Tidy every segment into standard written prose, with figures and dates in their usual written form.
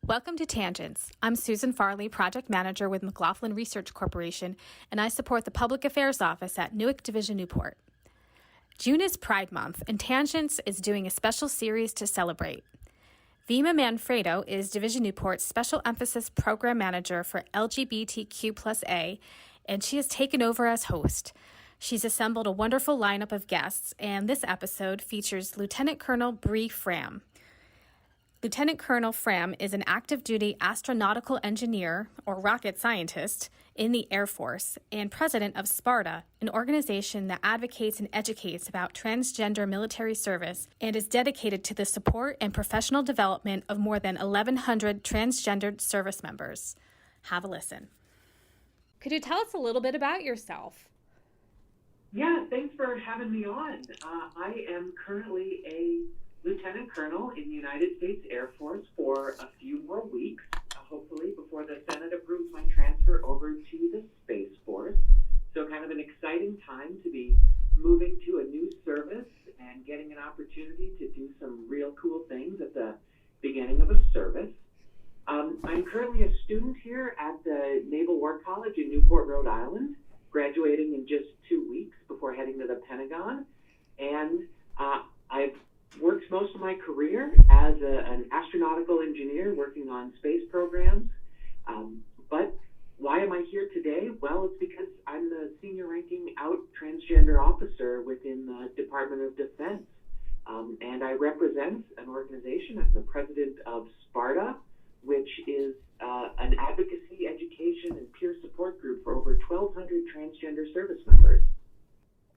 Welcome to Tangents. I'm Susan Farley, Project Manager with McLaughlin Research Corporation, and I support the Public Affairs Office at NUWC Division Newport. June is Pride Month, and Tangents is doing a special series to celebrate. Vima Manfredo is Division Newport's Special Emphasis Program Manager for LGBTQ+A, and she has taken over as host. She's assembled a wonderful lineup of guests, and this episode features Lieutenant Colonel Bree Fram. Lieutenant Col Fram is an active-duty astronautical engineer, or rocket scientist, in the Air Force and president of SPARTA, an organization that advocates and educates about transgender military service and is dedicated to the support and professional development of more than 1,100 transgendered service members. Have a listen. Could you tell us a little bit about yourself? Yeah, thanks for having me on. I am currently a Lieutenant Colonel in the United States Air Force for a few more weeks, hopefully before the Senate approves my transfer over to the Space Force. So kind of an exciting time to be moving to a new service and getting an opportunity to do some real cool things at the beginning of a service. I'm currently a student here at the Naval War College in Newport, Rhode Island, graduating in just 2 weeks before heading to the Pentagon. And I've worked most of my career as an astronautical engineer working on space programs. But why am I here today? Well, it's because I'm the senior ranking out transgender officer within the Department of Defense. And I represent an organization. I'm the president of SPARTA, which is an advocacy, education, and peer support group for over 1,200 transgender service members.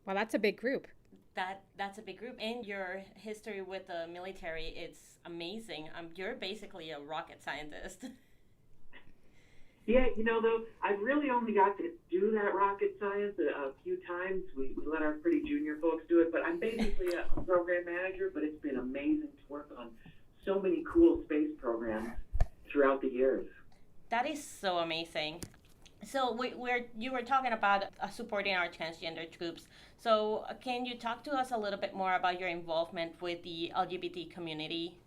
Well, that's a big group. That's a big group. And your history with the military, it's amazing. You're basically a rocket scientist. Yeah, though, I've really only got to do that rocket science a few times. We let our pretty junior folks do it, but I'm basically a program manager, but it's been amazing to work on so many cool space programs throughout the years. That is so amazing. So you were talking about supporting our transgender troops. So can you talk to us a little bit more about your involvement with the LGBT community?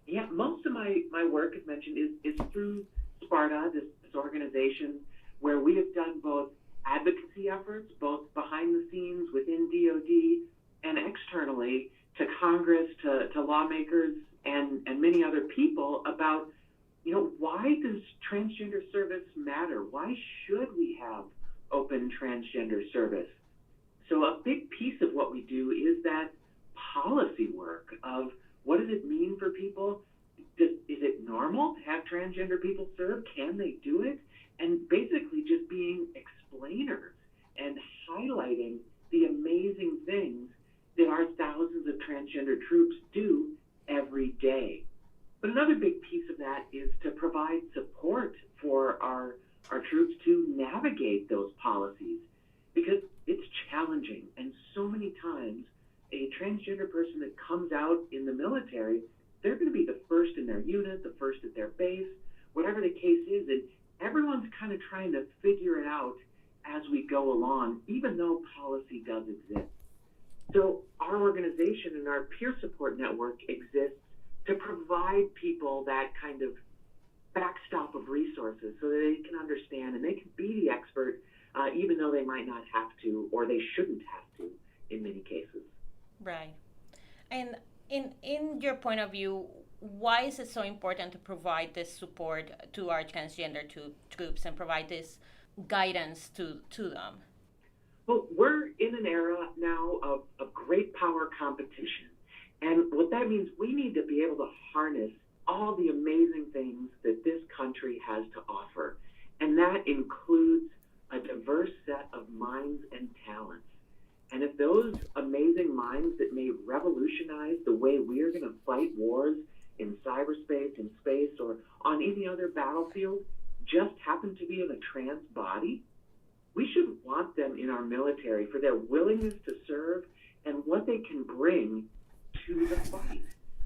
Yeah, most of my work, as mentioned, is through SPARTA, this organization where we have done both advocacy efforts, both behind the scenes within DoD and externally to Congress, to lawmakers, and many other people about why does transgender service matter? Why should we have open transgender service? So a big piece of what we do is that policy work of what does it mean for people? Is it normal to have transgender people serve? Can they do it? And basically just being explainers and highlighting the amazing things that our thousands of transgender troops do every day. But another big piece of that is to provide support for our troops to navigate those policies, because it's challenging. And so many times a transgender person that comes out in the military, they're going to be the first in their unit, the first at their base, whatever the case is. And everyone's kind of trying to figure it out as we go along, even though policy does exist. So our organization and our peer support network exists to provide people that kind of backstop of resources so that they can understand and they can be the expert, even though they might not have to, or they shouldn't have to in many cases. Right. And in your point of view, why is it so important to provide this support to our transgender troops and provide this guidance to them? Well, we're in an era now of great power competition. And what that means, we need to be able to harness all the amazing things that this country has to offer. And that includes a diverse set of minds and talents. And if those amazing minds that may revolutionize the way we are going to fight wars in cyberspace, in space, or on any other battlefield just happen to be in a trans body, we should want them in our military for their willingness to serve and what they can bring to the fight.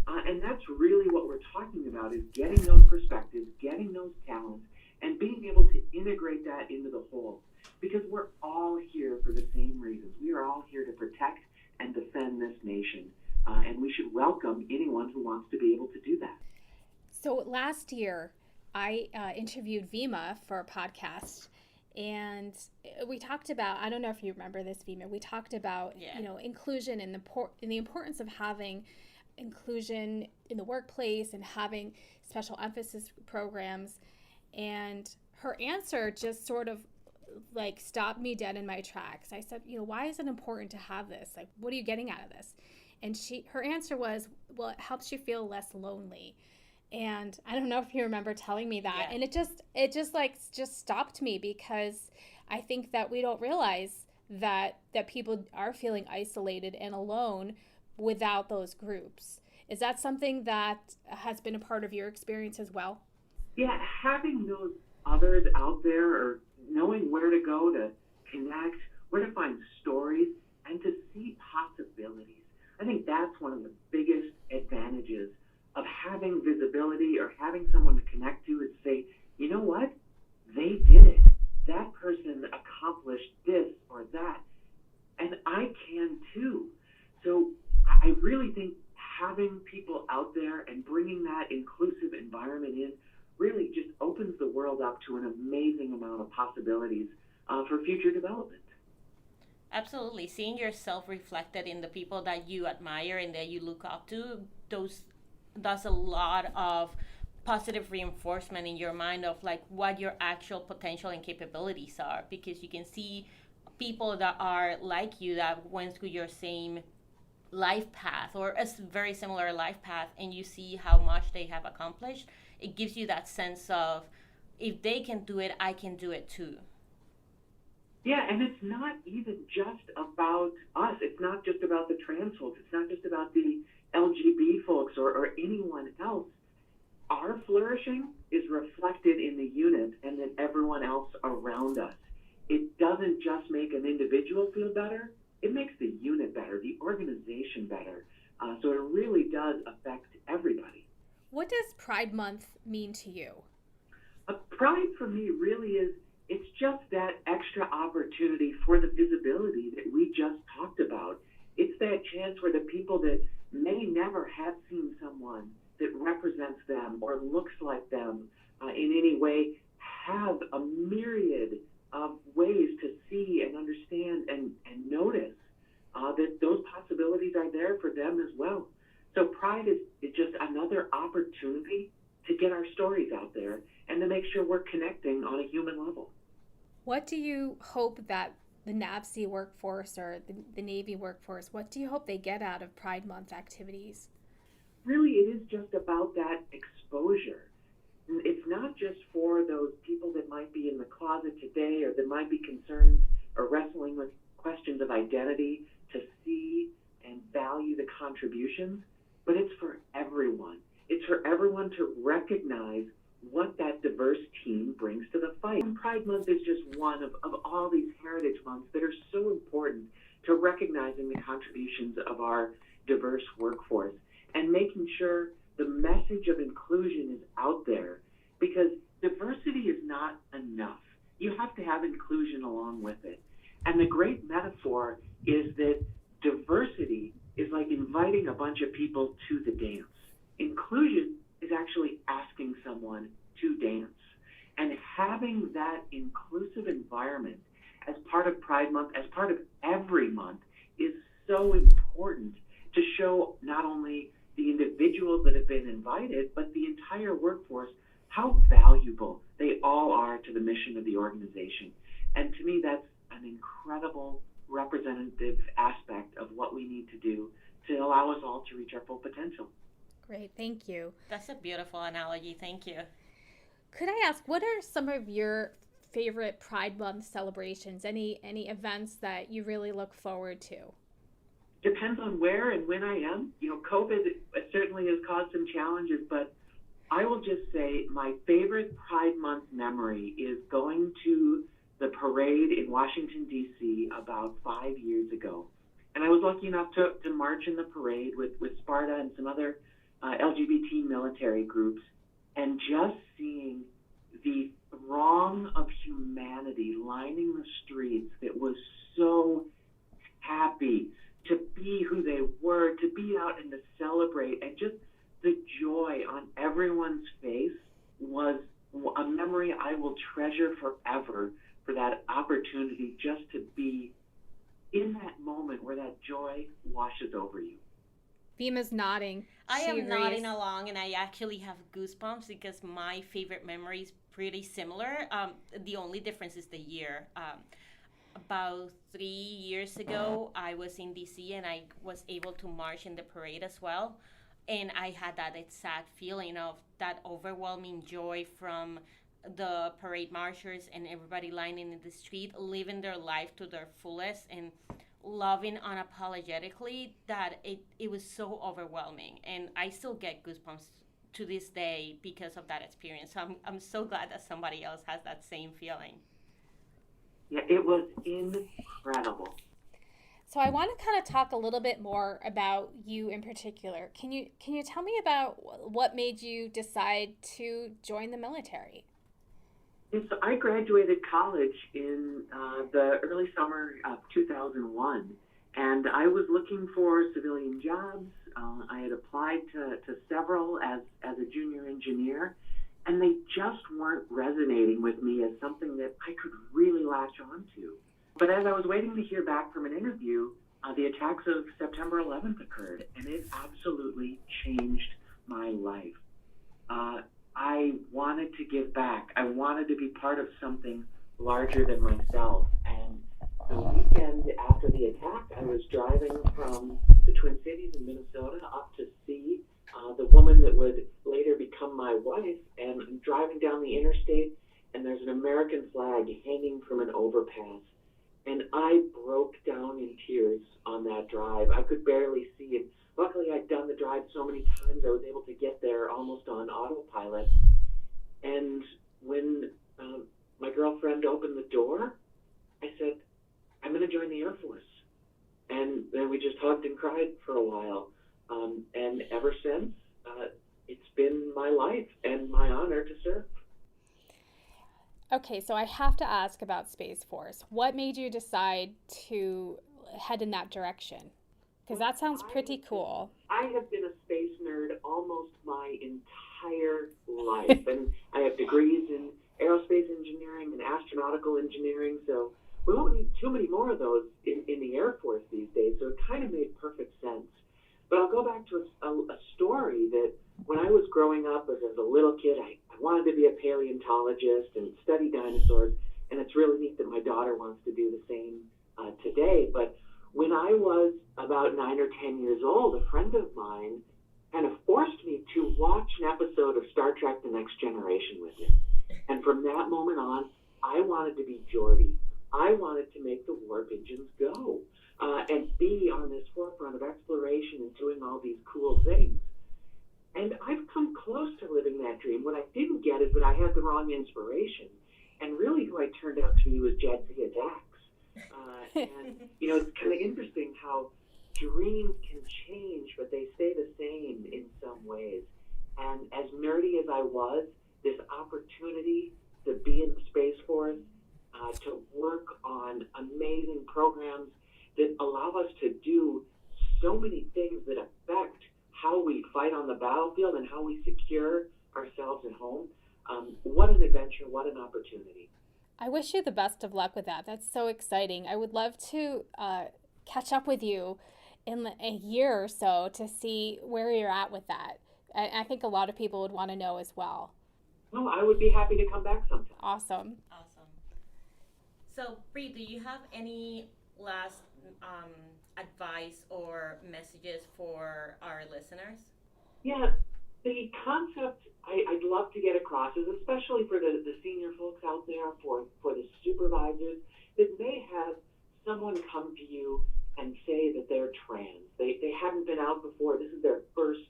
And that's really what we're talking about, is getting those perspectives, getting those talents, and being able to integrate that into the whole. Because we're all here for the same reasons. We are all here to protect and defend this nation. And we should welcome anyone who wants to be able to do that. So last year, I interviewed Vima for a podcast, and we talked about, I don't know if you remember this, Vima, we talked about, inclusion and the importance of having inclusion in the workplace and having special emphasis programs. And her answer just sort of like stopped me dead in my tracks. I said, why is it important to have this? Like, what are you getting out of this? And her answer was, well, it helps you feel less lonely. And I don't know if you remember telling me that. Yeah. And it just stopped me, because I think that we don't realize that people are feeling isolated and alone without those groups. Is that something that has been a part of your experience as well? Yeah, having those others out there, or knowing where to go to connect, where to find stories, and to see possibilities. I think that's one of the biggest advantages of having visibility or having someone to connect to, is say, you know what? They did it. That person accomplished this or that, and I can too. So I really think having people out there and bringing that inclusive environment in really just opens the world up to an amazing amount of possibilities for future development. Absolutely. Seeing yourself reflected in the people that you admire and that you look up to, does a lot of positive reinforcement in your mind of like what your actual potential and capabilities are, because you can see people that are like you, that went through your same life path or a very similar life path, and you see how much they have accomplished. It gives you that sense of, if they can do it, I can do it too. Yeah, and it's not even just about us. It's not just about the trans folks. It's not just about the LGBT folks or anyone else. Our flourishing is reflected in the unit and then everyone else around us. It doesn't just make an individual feel better. It makes the unit better, the organization better. So it really does affect everybody. What does Pride Month mean to you? Pride for me really is, it's just that extra opportunity for the visibility that we just talked about. It's that chance where the people that may never have seen someone that represents them or looks like them in any way have a myriad of ways to see and understand and notice that those possibilities are there for them as well. So Pride is just another opportunity to get our stories out there and to make sure we're connecting on a human level. What do you hope that the NUWC workforce or the Navy workforce, what do you hope they get out of Pride Month activities? Really, it is just about that exposure. It's not just for those people that might be in the closet today or that might be concerned or wrestling with questions of identity to see and value the contributions, but it's for everyone. It's for everyone to recognize what that diverse team brings to the fight. And Pride Month is just one of all these heritage months that are so important to recognizing the contributions of our diverse workforce and making sure the message of inclusion is out there, because diversity is not enough. You have to have inclusion along with it. And the great metaphor is that diversity is like inviting a bunch of people to the dance. Inclusion is actually asking someone to dance. And having that inclusive environment as part of Pride Month, as part of every month, is so important to show not only the individuals that have been invited, but the entire workforce, how valuable they all are to the mission of the organization. And to me, that's an incredible representative aspect of what we need to do to allow us all to reach our full potential. Great, thank you. That's a beautiful analogy, thank you. Could I ask, what are some of your favorite Pride Month celebrations? Any events that you really look forward to? Depends on where and when I am. COVID certainly has caused some challenges, but I will just say my favorite Pride Month memory is going to the parade in Washington, D.C. about 5 years ago. And I was lucky enough to march in the parade with Sparta and some other LGBT military groups, and just seeing the throng of humanity lining the streets that was so happy to be who they were, to be out and to celebrate, and just the joy on every everyone's face was a memory I will treasure forever, for that opportunity just to be in that moment where that joy washes over you. Vima's nodding. I She am agrees. nodding along, and I actually have goosebumps because my favorite memory is pretty similar. The only difference is the year. About 3 years ago, I was in DC, and I was able to march in the parade as well. And I had that exact feeling of that overwhelming joy from the parade marchers and everybody lining in the street, living their life to their fullest and loving unapologetically, that it was so overwhelming. And I still get goosebumps to this day because of that experience. So I'm so glad that somebody else has that same feeling. Yeah, it was incredible. So I want to kind of talk a little bit more about you in particular. Can you tell me about what made you decide to join the military? So I graduated college in the early summer of 2001, and I was looking for civilian jobs. I had applied to several as a junior engineer, and they just weren't resonating with me as something that I could really latch onto. But as I was waiting to hear back from an interview, the attacks of September 11th occurred, and it absolutely changed my life. I wanted to give back. I wanted to be part of something larger than myself. And the weekend after the attack, I was driving from the Twin Cities in Minnesota up to see the woman that would later become my wife, and I'm driving down the interstate, and there's an American flag hanging from an overpass. And I broke down in tears on that drive. I could barely see it. Luckily, I'd done the drive so many times, I was able to get there almost on autopilot. And when my girlfriend opened the door, I said, I'm going to join the Air Force. And then we just hugged and cried for a while. And ever since, it's been my life and my honor to serve. Okay, so I have to ask about Space Force. What made you decide to head in that direction? Because that sounds pretty cool. I have been a space nerd almost my entire life. And I have degrees in aerospace engineering and astronautical engineering, so we won't need too many more of those in the Air Force these days, so it kind of made perfect sense. But I'll go back to a story that when I was growing up as a little kid, I wanted to be a paleontologist and study dinosaurs, and it's really neat that my daughter wants to do the same today. But when I was about 9 or 10 years old, a friend of mine kind of forced me to watch an episode of Star Trek The Next Generation with him. And from that moment on, I wanted to be Geordi. I wanted to make the warp engines go and be on this forefront of exploration and doing all these cool things. And I've come close to living that dream. What I didn't get is that I had the wrong inspiration. And really who I turned out to be was Jadzia Dax. And, it's kind of interesting how dreams can change, but they stay the same in some ways. And as nerdy as I was, this opportunity to be in the Space Force, to work on amazing programs that allow us to do so many things that affect how we fight on the battlefield and how we secure ourselves at home. What an adventure, what an opportunity. I wish you the best of luck with that. That's so exciting. I would love to catch up with you in a year or so to see where you're at with that. I think a lot of people would want to know as well. Well, I would be happy to come back sometime. Awesome. So, Bree, do you have any last advice or messages for our listeners? Yeah, the concept I'd love to get across is, especially for the senior folks out there, for the supervisors that may have someone come to you and say that they're trans. They haven't been out before. This is their first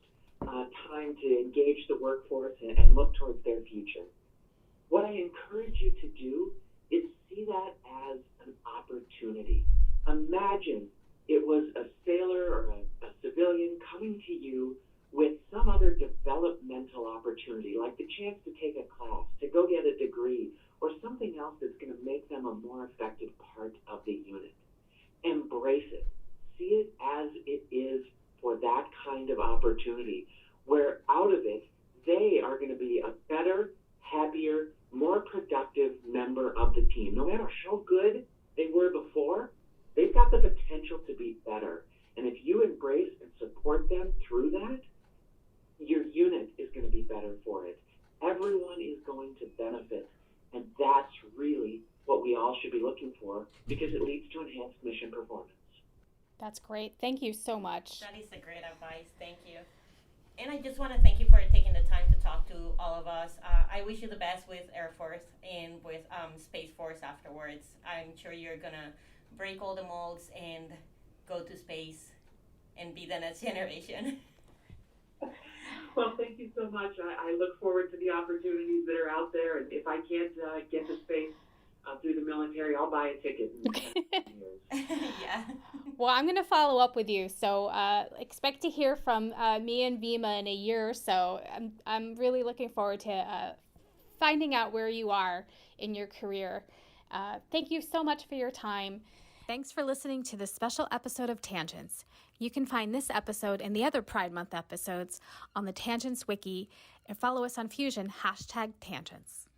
time to engage the workforce and look towards their future. What I encourage you to do is see that as an opportunity. Imagine it was a sailor or a civilian coming to you with some other developmental opportunity, like the chance to take a class, to go get a degree, or something else that's going to make them a more effective part of the unit. Embrace it. See it as it is for that kind of opportunity, where out of it, they team, no matter how good they were before, they've got the potential to be better. And if you embrace and support them through that, your unit is going to be better for it. Everyone is going to benefit. And that's really what we all should be looking for, because it leads to enhanced mission performance. That's great. Thank you so much. That is a great advice. Thank you. And I just want to thank you for taking the time to talk to all of us. I wish you the best with Air Force and with Space Force afterwards. I'm sure you're going to break all the molds and go to space and be the next generation. Well, thank you so much. I look forward to the opportunities that are out there. And if I can't get to space through the military, I'll buy a ticket in the next years. Yeah. Well, I'm going to follow up with you. So expect to hear from me and Vima in a year or so. I'm really looking forward to finding out where you are in your career. Thank you so much for your time. Thanks for listening to this special episode of Tangents. You can find this episode and the other Pride Month episodes on the Tangents Wiki, and follow us on Fusion #Tangents.